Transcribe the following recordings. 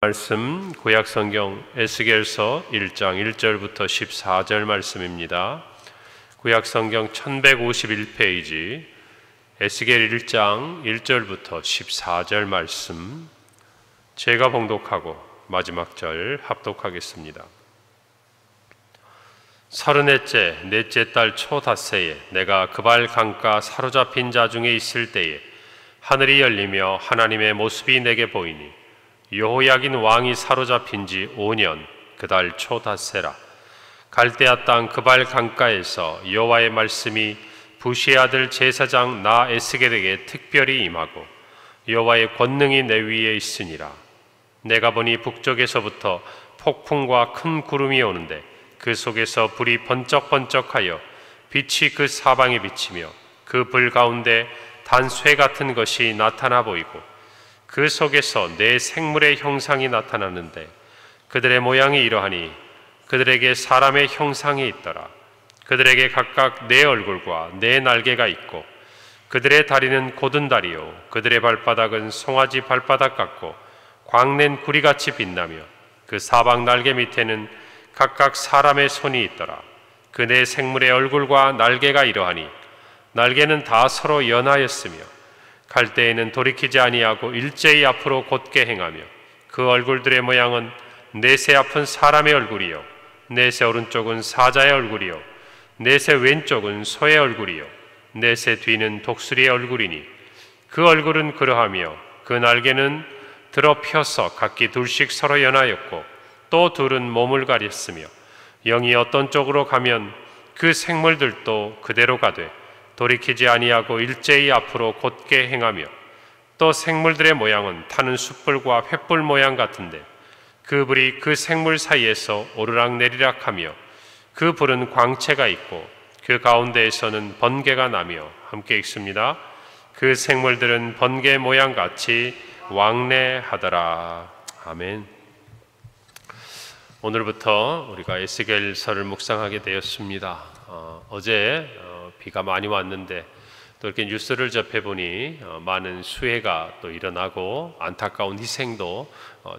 말씀 구약성경 에스겔서 1장 1절부터 14절 말씀입니다. 구약성경 1151페이지 에스겔 1장 1절부터 14절 말씀, 제가 봉독하고 마지막 절 합독하겠습니다. 30넷째 넷째 달 초닷새에 내가 그발 강가 사로잡힌 자 중에 있을 때에 하늘이 열리며 하나님의 모습이 내게 보이니 여호야긴 왕이 사로잡힌 지 5년 그 달 초닷새라. 갈대아 땅 그발 강가에서 여호와의 말씀이 부시의 아들 제사장 나 에스겔에게 특별히 임하고 여호와의 권능이 내 위에 있으니라. 내가 보니 북쪽에서부터 폭풍과 큰 구름이 오는데 그 속에서 불이 번쩍번쩍하여 빛이 그 사방에 비치며 그 불 가운데 단쇠 같은 것이 나타나 보이고 그 속에서 네 생물의 형상이 나타나는데 그들의 모양이 이러하니 그들에게 사람의 형상이 있더라. 그들에게 각각 네 얼굴과 네 날개가 있고 그들의 다리는 곧은 다리요 그들의 발바닥은 송아지 발바닥 같고 광낸 구리같이 빛나며 그 사방 날개 밑에는 각각 사람의 손이 있더라. 그 네 생물의 얼굴과 날개가 이러하니 날개는 다 서로 연하였으며 갈 때에는 돌이키지 아니하고 일제히 앞으로 곧게 행하며 그 얼굴들의 모양은 넷의 앞은 사람의 얼굴이요 넷의 오른쪽은 사자의 얼굴이요 넷의 왼쪽은 소의 얼굴이요 넷의 뒤는 독수리의 얼굴이니 그 얼굴은 그러하며 그 날개는 들어 펴서 각기 둘씩 서로 연하였고 또 둘은 몸을 가렸으며 영이 어떤 쪽으로 가면 그 생물들도 그대로 가되 돌이키지 아니하고 일제히 앞으로 곧게 행하며 또 생물들의 모양은 타는 숯불과 횃불 모양 같은데 그 불이 그 생물 사이에서 오르락내리락 하며 그 불은 광채가 있고 그 가운데에서는 번개가 나며, 함께 읽습니다. 그 생물들은 번개 모양 같이 왕래하더라. 아멘. 오늘부터 우리가 에스겔서를 묵상하게 되었습니다. 어제 비가 많이 왔는데 또 이렇게 뉴스를 접해보니 많은 수해가 또 일어나고 안타까운 희생도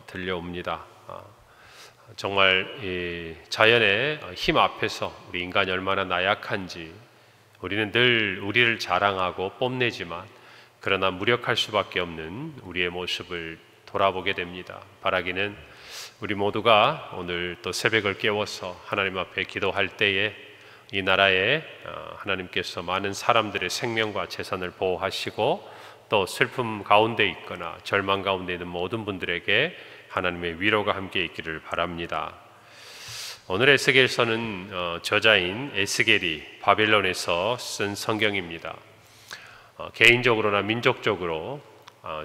들려옵니다. 정말 이 자연의 힘 앞에서 우리 인간이 얼마나 나약한지 우리는 늘 우리를 자랑하고 뽐내지만 그러나 무력할 수밖에 없는 우리의 모습을 돌아보게 됩니다. 바라기는 우리 모두가 오늘 또 새벽을 깨워서 하나님 앞에 기도할 때에 이 나라에 하나님께서 많은 사람들의 생명과 재산을 보호하시고 또 슬픔 가운데 있거나 절망 가운데 있는 모든 분들에게 하나님의 위로가 함께 있기를 바랍니다. 오늘 에스겔서는 저자인 에스겔이 바벨론에서 쓴 성경입니다. 개인적으로나 민족적으로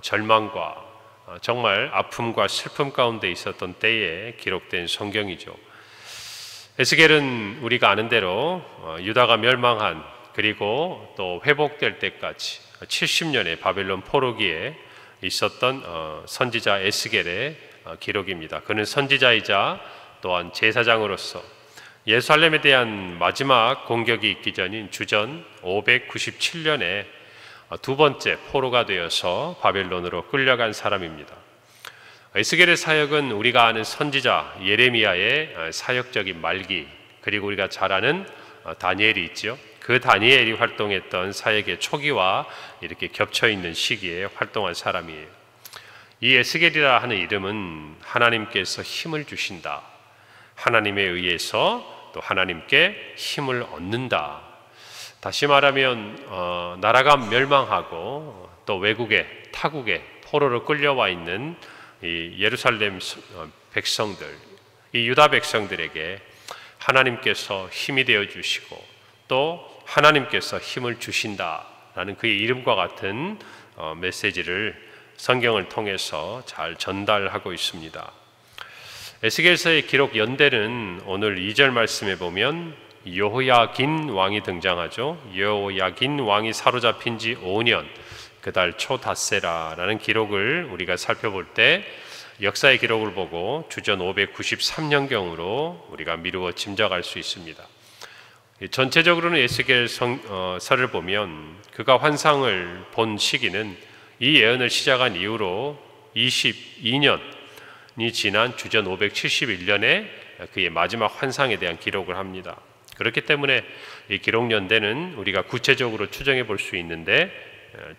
절망과 정말 아픔과 슬픔 가운데 있었던 때에 기록된 성경이죠. 에스겔은 우리가 아는 대로 유다가 멸망한 그리고 또 회복될 때까지 70년의 바벨론 포로기에 있었던 선지자 에스겔의 기록입니다. 그는 선지자이자 또한 제사장으로서 예루살렘에 대한 마지막 공격이 있기 전인 주전 597년에 두 번째 포로가 되어서 바벨론으로 끌려간 사람입니다. 에스겔의 사역은 우리가 아는 선지자 예레미야의 사역적인 말기, 그리고 우리가 잘 아는 다니엘이 있죠. 그 다니엘이 활동했던 사역의 초기와 이렇게 겹쳐 있는 시기에 활동한 사람이에요. 이 에스겔이라 하는 이름은 하나님께서 힘을 주신다, 하나님에 의해서 또 하나님께 힘을 얻는다. 다시 말하면 나라가 멸망하고 또 외국에 타국에 포로로 끌려와 있는 이 예루살렘 백성들, 이 유다 백성들에게 하나님께서 힘이 되어 주시고 또 하나님께서 힘을 주신다라는 그의 이름과 같은 메시지를 성경을 통해서 잘 전달하고 있습니다. 에스겔서의 기록 연대는 오늘 2절 말씀에 보면 여호야긴 왕이 등장하죠. 여호야긴 왕이 사로잡힌 지 5년 그 달 초닷새라라는 기록을 우리가 살펴볼 때 역사의 기록을 보고 주전 593년경으로 우리가 미루어 짐작할 수 있습니다. 전체적으로는 에스겔서를 보면 그가 환상을 본 시기는 이 예언을 시작한 이후로 22년 지난 주전 571년에 그의 마지막 환상에 대한 기록을 합니다. 그렇기 때문에 이 기록 연대는 우리가 구체적으로 추정해 볼 수 있는데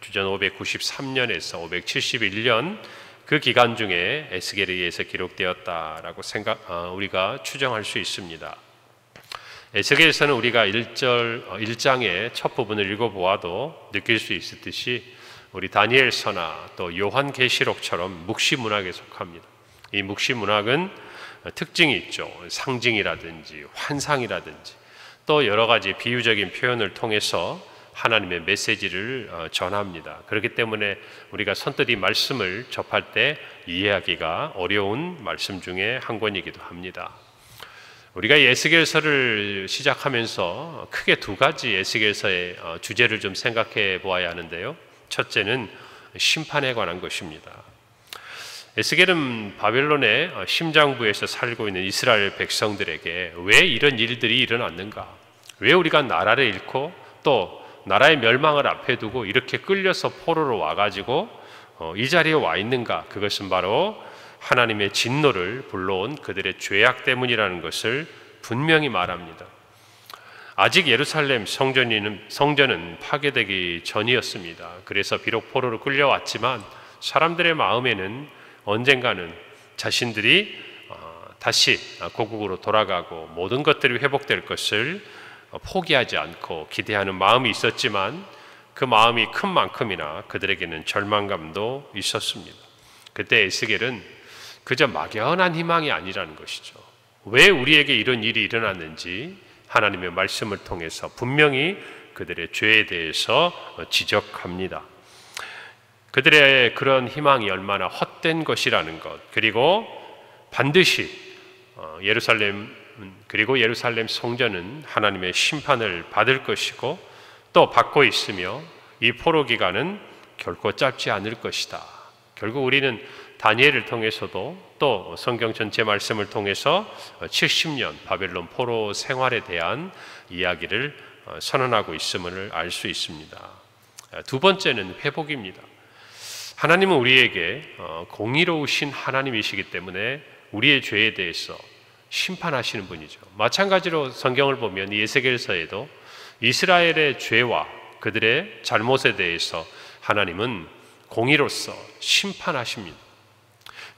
주전 593년에서 571년 그 기간 중에 에스겔에 의해서 기록되었다라고 우리가 추정할 수 있습니다. 에스겔에서는 우리가 1장의 첫 부분을 읽어보아도 느낄 수 있듯이 우리 다니엘서나 또 요한계시록처럼 묵시문학에 속합니다. 이 묵시문학은 특징이 있죠. 상징이라든지 환상이라든지 또 여러 가지 비유적인 표현을 통해서 하나님의 메시지를 전합니다. 그렇기 때문에 우리가 선뜻 이 말씀을 접할 때 이해하기가 어려운 말씀 중에 한 권이기도 합니다. 우리가 에스겔서를 시작하면서 크게 두 가지 에스겔서의 주제를 좀 생각해 보아야 하는데요. 첫째는 심판에 관한 것입니다. 에스겔은 바벨론의 심장부에서 살고 있는 이스라엘 백성들에게 왜 이런 일들이 일어났는가? 왜 우리가 나라를 잃고 또 나라의 멸망을 앞에 두고 이렇게 끌려서 포로로 와가지고 이 자리에 와 있는가? 그것은 바로 하나님의 진노를 불러온 그들의 죄악 때문이라는 것을 분명히 말합니다. 아직 예루살렘 성전은 파괴되기 전이었습니다. 그래서 비록 포로로 끌려왔지만 사람들의 마음에는 언젠가는 자신들이 다시 고국으로 돌아가고 모든 것들이 회복될 것을 포기하지 않고 기대하는 마음이 있었지만 그 마음이 큰 만큼이나 그들에게는 절망감도 있었습니다. 그때 에스겔은 그저 막연한 희망이 아니라는 것이죠. 왜 우리에게 이런 일이 일어났는지 하나님의 말씀을 통해서 분명히 그들의 죄에 대해서 지적합니다. 그들의 그런 희망이 얼마나 헛된 것이라는 것, 그리고 반드시 예루살렘 성전은 하나님의 심판을 받을 것이고 또 받고 있으며 이 포로 기간은 결코 짧지 않을 것이다. 결국 우리는 다니엘을 통해서도 또 성경 전체 말씀을 통해서 70년 바벨론 포로 생활에 대한 이야기를 선언하고 있음을 알 수 있습니다. 두 번째는 회복입니다. 하나님은 우리에게 공의로우신 하나님이시기 때문에 우리의 죄에 대해서 심판하시는 분이죠. 마찬가지로 성경을 보면 에스겔서에도 이스라엘의 죄와 그들의 잘못에 대해서 하나님은 공의로서 심판하십니다.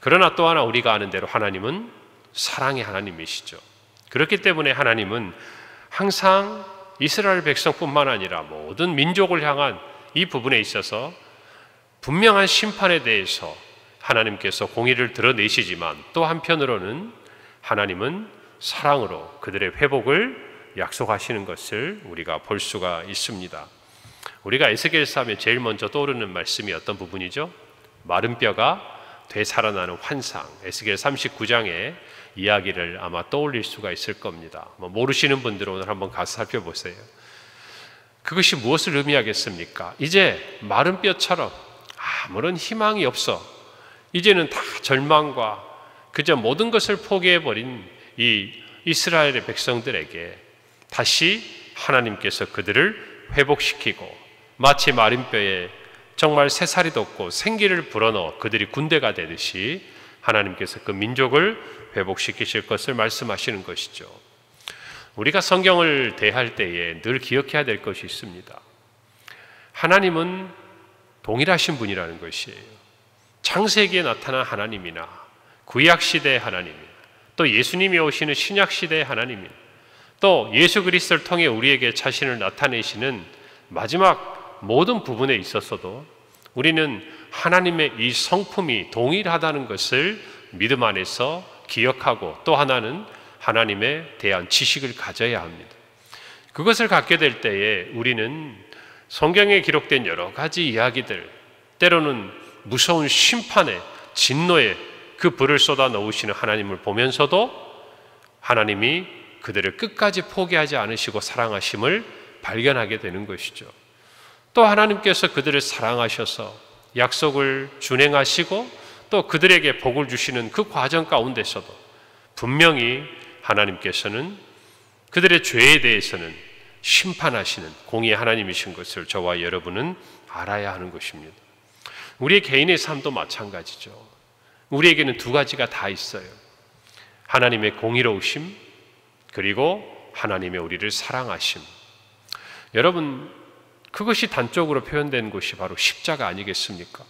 그러나 또 하나 우리가 아는 대로 하나님은 사랑의 하나님이시죠. 그렇기 때문에 하나님은 항상 이스라엘 백성뿐만 아니라 모든 민족을 향한 이 부분에 있어서 분명한 심판에 대해서 하나님께서 공의를 드러내시지만 또 한편으로는 하나님은 사랑으로 그들의 회복을 약속하시는 것을 우리가 볼 수가 있습니다. 우리가 에스겔서 하면 제일 먼저 떠오르는 말씀이 어떤 부분이죠? 마른 뼈가 되살아나는 환상, 에스겔 39장의 이야기를 아마 떠올릴 수가 있을 겁니다. 모르시는 분들은 오늘 한번 가서 살펴보세요. 그것이 무엇을 의미하겠습니까? 이제 마른 뼈처럼 아무런 희망이 없어. 이제는 다 절망과 그저 모든 것을 포기해버린 이 이스라엘의 백성들에게 다시 하나님께서 그들을 회복시키고 마치 마른 뼈에 정말 새살이 돋고 생기를 불어넣어 그들이 군대가 되듯이 하나님께서 그 민족을 회복시키실 것을 말씀하시는 것이죠. 우리가 성경을 대할 때에 늘 기억해야 될 것이 있습니다. 하나님은 동일하신 분이라는 것이에요. 창세기에 나타난 하나님이나 구약시대의 하나님이나 또 예수님이 오시는 신약시대의 하나님이나 또 예수 그리스도를 통해 우리에게 자신을 나타내시는 마지막 모든 부분에 있어서도 우리는 하나님의 이 성품이 동일하다는 것을 믿음 안에서 기억하고 또 하나는 하나님에 대한 지식을 가져야 합니다. 그것을 갖게 될 때에 우리는 성경에 기록된 여러 가지 이야기들, 때로는 무서운 심판의 진노의 그 불을 쏟아 넣으시는 하나님을 보면서도 하나님이 그들을 끝까지 포기하지 않으시고 사랑하심을 발견하게 되는 것이죠. 또 하나님께서 그들을 사랑하셔서 약속을 준행하시고 또 그들에게 복을 주시는 그 과정 가운데서도 분명히 하나님께서는 그들의 죄에 대해서는 심판하시는 공의의 하나님이신 것을 저와 여러분은 알아야 하는 것입니다. 우리의 개인의 삶도 마찬가지죠. 우리에게는 두 가지가 다 있어요. 하나님의 공의로우심, 그리고 하나님의 우리를 사랑하심. 여러분, 그것이 단적으로 표현된 것이 바로 십자가 아니겠습니까?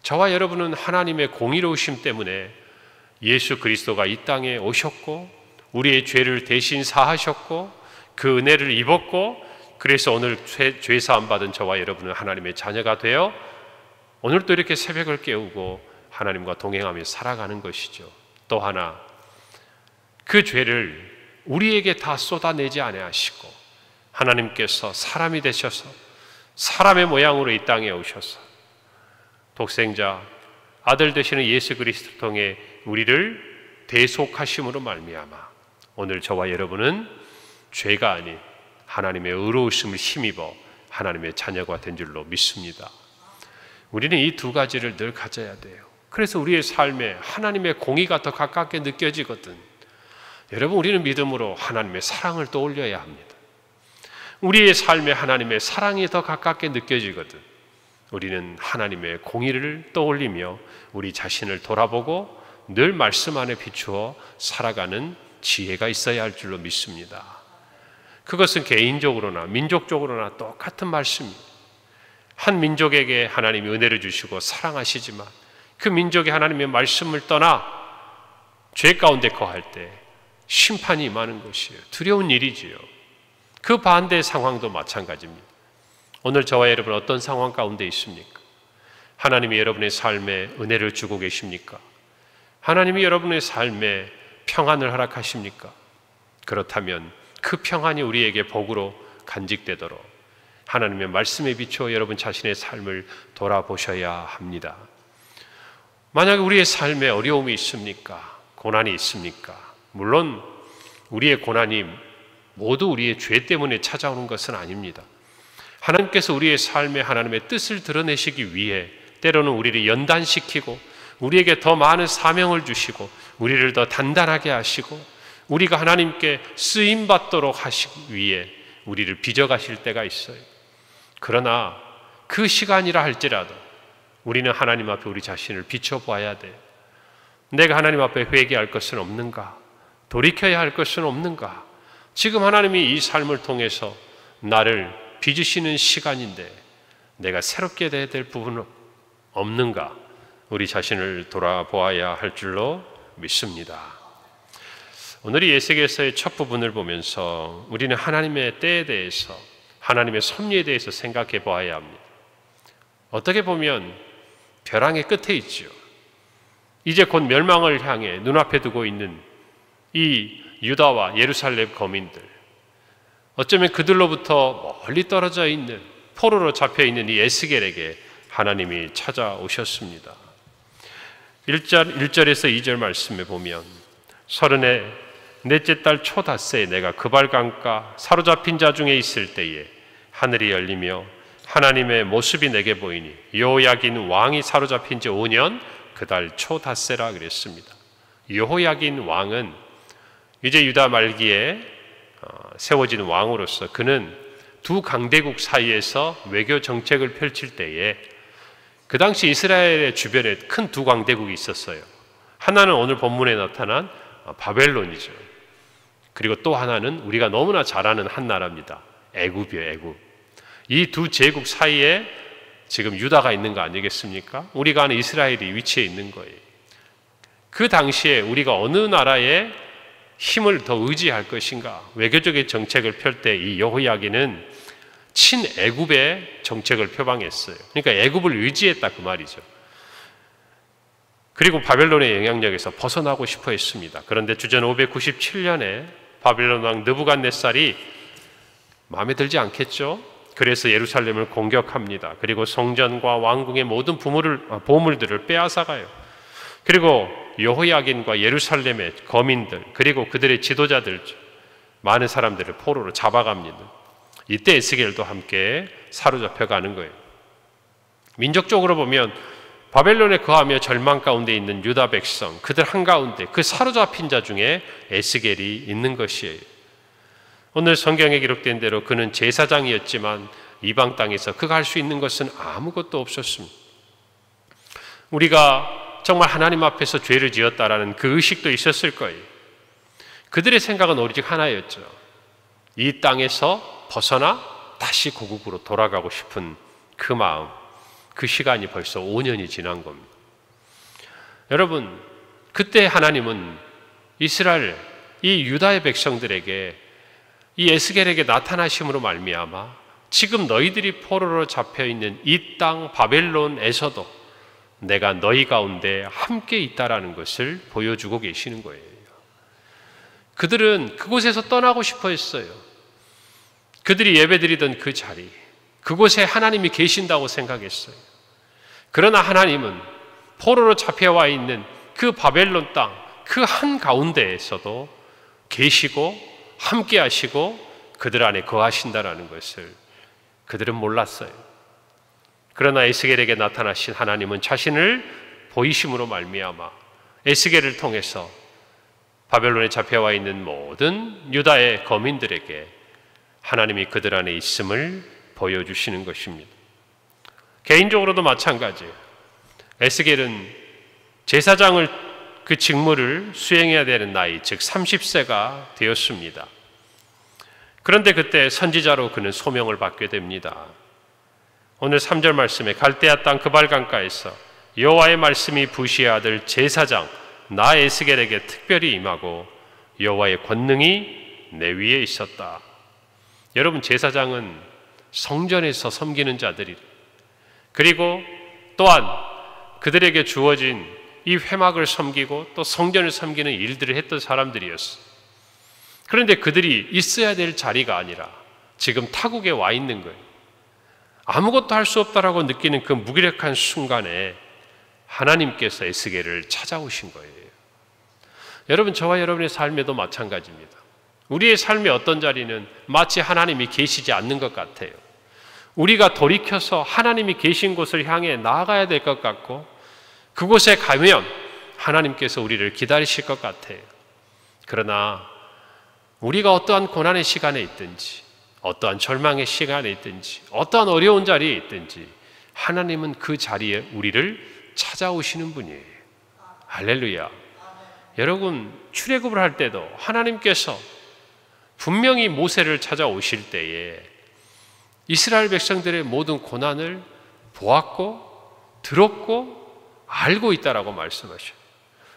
저와 여러분은 하나님의 공의로우심 때문에 예수 그리스도가 이 땅에 오셨고 우리의 죄를 대신 사하셨고 그 은혜를 입었고, 그래서 오늘 죄 사함 받은 저와 여러분은 하나님의 자녀가 되어 오늘 또 이렇게 새벽을 깨우고 하나님과 동행하며 살아가는 것이죠. 또 하나, 그 죄를 우리에게 다 쏟아내지 아니하시고 하나님께서 사람이 되셔서 사람의 모양으로 이 땅에 오셔서 독생자 아들 되시는 예수 그리스도를 통해 우리를 대속하심으로 말미암아 오늘 저와 여러분은 죄가 아닌 하나님의 의로우심을 힘입어 하나님의 자녀가 된 줄로 믿습니다. 우리는 이 두 가지를 늘 가져야 돼요. 그래서 우리의 삶에 하나님의 공의가 더 가깝게 느껴지거든. 여러분, 우리는 믿음으로 하나님의 사랑을 떠올려야 합니다. 우리의 삶에 하나님의 사랑이 더 가깝게 느껴지거든. 우리는 하나님의 공의를 떠올리며 우리 자신을 돌아보고 늘 말씀 안에 비추어 살아가는 지혜가 있어야 할 줄로 믿습니다. 그것은 개인적으로나 민족적으로나 똑같은 말씀입니다. 한 민족에게 하나님이 은혜를 주시고 사랑하시지만 그 민족이 하나님의 말씀을 떠나 죄 가운데 거할 때 심판이 임하는 것이에요. 두려운 일이지요. 그 반대의 상황도 마찬가지입니다. 오늘 저와 여러분 어떤 상황 가운데 있습니까? 하나님이 여러분의 삶에 은혜를 주고 계십니까? 하나님이 여러분의 삶에 평안을 허락하십니까? 그렇다면 그 평안이 우리에게 복으로 간직되도록 하나님의 말씀에 비추어 여러분 자신의 삶을 돌아보셔야 합니다. 만약에 우리의 삶에 어려움이 있습니까? 고난이 있습니까? 물론 우리의 고난이 모두 우리의 죄 때문에 찾아오는 것은 아닙니다. 하나님께서 우리의 삶에 하나님의 뜻을 드러내시기 위해 때로는 우리를 연단시키고 우리에게 더 많은 사명을 주시고 우리를 더 단단하게 하시고 우리가 하나님께 쓰임받도록 하시기 위해 우리를 빚어가실 때가 있어요. 그러나 그 시간이라 할지라도 우리는 하나님 앞에 우리 자신을 비춰봐야 돼요. 내가 하나님 앞에 회개할 것은 없는가? 돌이켜야 할 것은 없는가? 지금 하나님이 이 삶을 통해서 나를 빚으시는 시간인데 내가 새롭게 돼야 될 부분은 없는가? 우리 자신을 돌아보아야 할 줄로 믿습니다. 오늘 이 에스겔서의 첫 부분을 보면서 우리는 하나님의 때에 대해서 하나님의 섭리에 대해서 생각해 보아야 합니다. 어떻게 보면 벼랑의 끝에 있죠. 이제 곧 멸망을 향해 눈앞에 두고 있는 이 유다와 예루살렘 거민들, 어쩌면 그들로부터 멀리 떨어져 있는 포로로 잡혀 있는 이 에스겔에게 하나님이 찾아오셨습니다. 1절에서 2절 말씀에 보면 34째 달 초닷새에 내가 그발강가 사로잡힌 자 중에 있을 때에 하늘이 열리며 하나님의 모습이 내게 보이니 여호야긴 왕이 사로잡힌 지 5년 그 달 초닷새라 그랬습니다. 여호야긴 왕은 이제 유다 말기에 세워진 왕으로서 그는 두 강대국 사이에서 외교 정책을 펼칠 때에 그 당시 이스라엘의 주변에 큰 두 강대국이 있었어요. 하나는 오늘 본문에 나타난 바벨론이죠. 그리고 또 하나는 우리가 너무나 잘 아는 한 나라입니다. 애굽이요, 애굽. 이 두 제국 사이에 지금 유다가 있는 거 아니겠습니까? 우리가 아는 이스라엘이 위치해 있는 거예요. 그 당시에 우리가 어느 나라에 힘을 더 의지할 것인가? 외교적인 정책을 펼 때 이 여호야긴은 친애굽의 정책을 표방했어요. 그러니까 애굽을 의지했다 그 말이죠. 그리고 바벨론의 영향력에서 벗어나고 싶어 했습니다. 그런데 주전 597년에 바벨론 왕 느부갓네살이 마음에 들지 않겠죠? 그래서 예루살렘을 공격합니다. 그리고 성전과 왕궁의 모든 보물들을 빼앗아가요. 그리고 여호야긴과 예루살렘의 거민들 그리고 그들의 지도자들 많은 사람들을 포로로 잡아갑니다. 이때 에스겔도 함께 사로잡혀가는 거예요. 민족적으로 보면 바벨론에 거하며 절망 가운데 있는 유다 백성 그들 한가운데 그 사로잡힌 자 중에 에스겔이 있는 것이에요. 오늘 성경에 기록된 대로 그는 제사장이었지만 이방 땅에서 그가 할 수 있는 것은 아무것도 없었습니다. 우리가 정말 하나님 앞에서 죄를 지었다라는 그 의식도 있었을 거예요. 그들의 생각은 오직 하나였죠. 이 땅에서 벗어나 다시 고국으로 돌아가고 싶은 그 마음, 그 시간이 벌써 5년이 지난 겁니다. 여러분, 그때 하나님은 이스라엘, 이 유다의 백성들에게 이 에스겔에게 나타나심으로 말미암아 지금 너희들이 포로로 잡혀있는 이 땅 바벨론에서도 내가 너희 가운데 함께 있다라는 것을 보여주고 계시는 거예요. 그들은 그곳에서 떠나고 싶어 했어요. 그들이 예배드리던 그 자리, 그곳에 하나님이 계신다고 생각했어요. 그러나 하나님은 포로로 잡혀와 있는 그 바벨론 땅, 그 한가운데에서도 계시고 함께 하시고 그들 안에 거하신다라는 것을 그들은 몰랐어요. 그러나 에스겔에게 나타나신 하나님은 자신을 보이심으로 말미암아 에스겔을 통해서 바벨론에 잡혀와 있는 모든 유다의 거민들에게 하나님이 그들 안에 있음을 보여주시는 것입니다. 개인적으로도 마찬가지예요. 에스겔은 제사장을 그 직무를 수행해야 되는 나이, 즉 30세가 되었습니다. 그런데 그때 선지자로 그는 소명을 받게 됩니다. 오늘 3절 말씀에 갈대아 땅 그발강가에서 여호와의 말씀이 부시의 아들 제사장 나 에스겔에게 특별히 임하고 여호와의 권능이 내 위에 있었다. 여러분, 제사장은 성전에서 섬기는 자들이, 그리고 또한 그들에게 주어진 이 회막을 섬기고 또 성전을 섬기는 일들을 했던 사람들이었어요. 그런데 그들이 있어야 될 자리가 아니라 지금 타국에 와 있는 거예요. 아무것도 할 수 없다라고 느끼는 그 무기력한 순간에 하나님께서 에스겔을 찾아오신 거예요. 여러분, 저와 여러분의 삶에도 마찬가지입니다. 우리의 삶의 어떤 자리는 마치 하나님이 계시지 않는 것 같아요. 우리가 돌이켜서 하나님이 계신 곳을 향해 나아가야 될 것 같고 그곳에 가면 하나님께서 우리를 기다리실 것 같아요. 그러나 우리가 어떠한 고난의 시간에 있든지 어떠한 절망의 시간에 있든지 어떠한 어려운 자리에 있든지 하나님은 그 자리에 우리를 찾아오시는 분이에요. 할렐루야. 여러분, 출애굽을 할 때도 하나님께서 분명히 모세를 찾아오실 때에 이스라엘 백성들의 모든 고난을 보았고 들었고 알고 있다라고 말씀하셔요.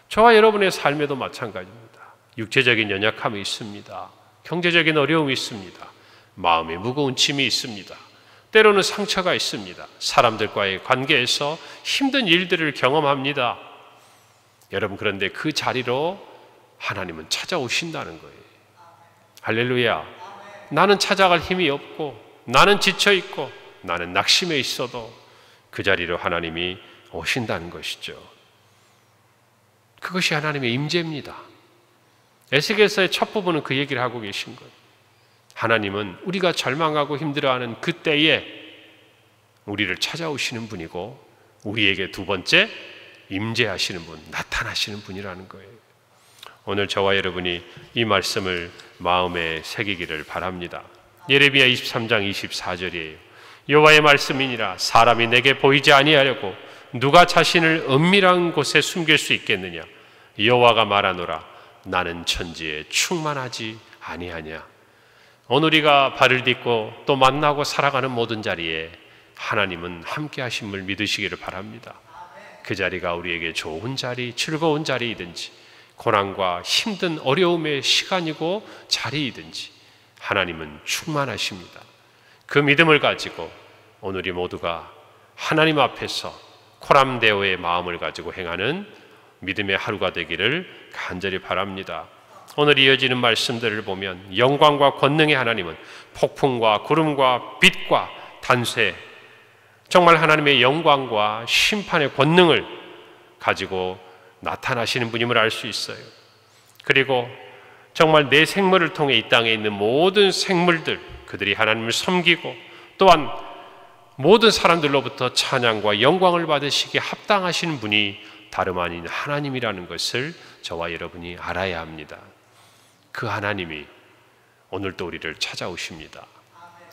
저와 여러분의 삶에도 마찬가지입니다. 육체적인 연약함이 있습니다. 경제적인 어려움이 있습니다. 마음의 무거운 짐이 있습니다. 때로는 상처가 있습니다. 사람들과의 관계에서 힘든 일들을 경험합니다. 여러분, 그런데 그 자리로 하나님은 찾아오신다는 거예요. 할렐루야. 나는 찾아갈 힘이 없고 나는 지쳐있고 나는 낙심해 있어도 그 자리로 하나님이 오신다는 것이죠. 그것이 하나님의 임재입니다. 에스겔서의 첫 부분은 그 얘기를 하고 계신 거예요. 하나님은 우리가 절망하고 힘들어하는 그때에 우리를 찾아오시는 분이고 우리에게 두 번째 임재하시는 분, 나타나시는 분이라는 거예요. 오늘 저와 여러분이 이 말씀을 마음에 새기기를 바랍니다. 예레미야 23장 24절이에요. 여호와의 말씀이니라 사람이 내게 보이지 아니하려고 누가 자신을 은밀한 곳에 숨길 수 있겠느냐. 여호와가 말하노라 나는 천지에 충만하지 아니하냐. 오늘 우리가 발을 딛고 또 만나고 살아가는 모든 자리에 하나님은 함께 하심을 믿으시기를 바랍니다. 그 자리가 우리에게 좋은 자리, 즐거운 자리이든지 고난과 힘든 어려움의 시간이고 자리이든지 하나님은 충만하십니다. 그 믿음을 가지고 오늘 우리 모두가 하나님 앞에서 코람데오의 마음을 가지고 행하는 믿음의 하루가 되기를 간절히 바랍니다. 오늘 이어지는 말씀들을 보면 영광과 권능의 하나님은 폭풍과 구름과 빛과 단쇠, 정말 하나님의 영광과 심판의 권능을 가지고 나타나시는 분임을 알 수 있어요. 그리고 정말 내 생물을 통해 이 땅에 있는 모든 생물들, 그들이 하나님을 섬기고 또한 모든 사람들로부터 찬양과 영광을 받으시기에 합당하신 분이 다름 아닌 하나님이라는 것을 저와 여러분이 알아야 합니다. 그 하나님이 오늘도 우리를 찾아오십니다.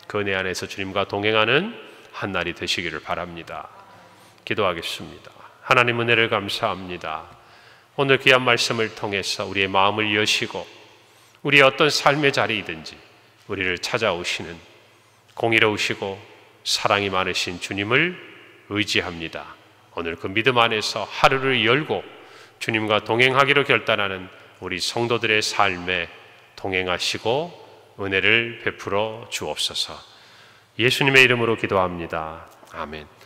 그 은혜 안에서 주님과 동행하는 한 날이 되시기를 바랍니다. 기도하겠습니다. 하나님 은혜를 감사합니다. 오늘 귀한 말씀을 통해서 우리의 마음을 여시고 우리의 어떤 삶의 자리이든지 우리를 찾아오시는 공의로우시고 사랑이 많으신 주님을 의지합니다. 오늘 그 믿음 안에서 하루를 열고 주님과 동행하기로 결단하는 우리 성도들의 삶에 동행하시고 은혜를 베풀어 주옵소서. 예수님의 이름으로 기도합니다. 아멘.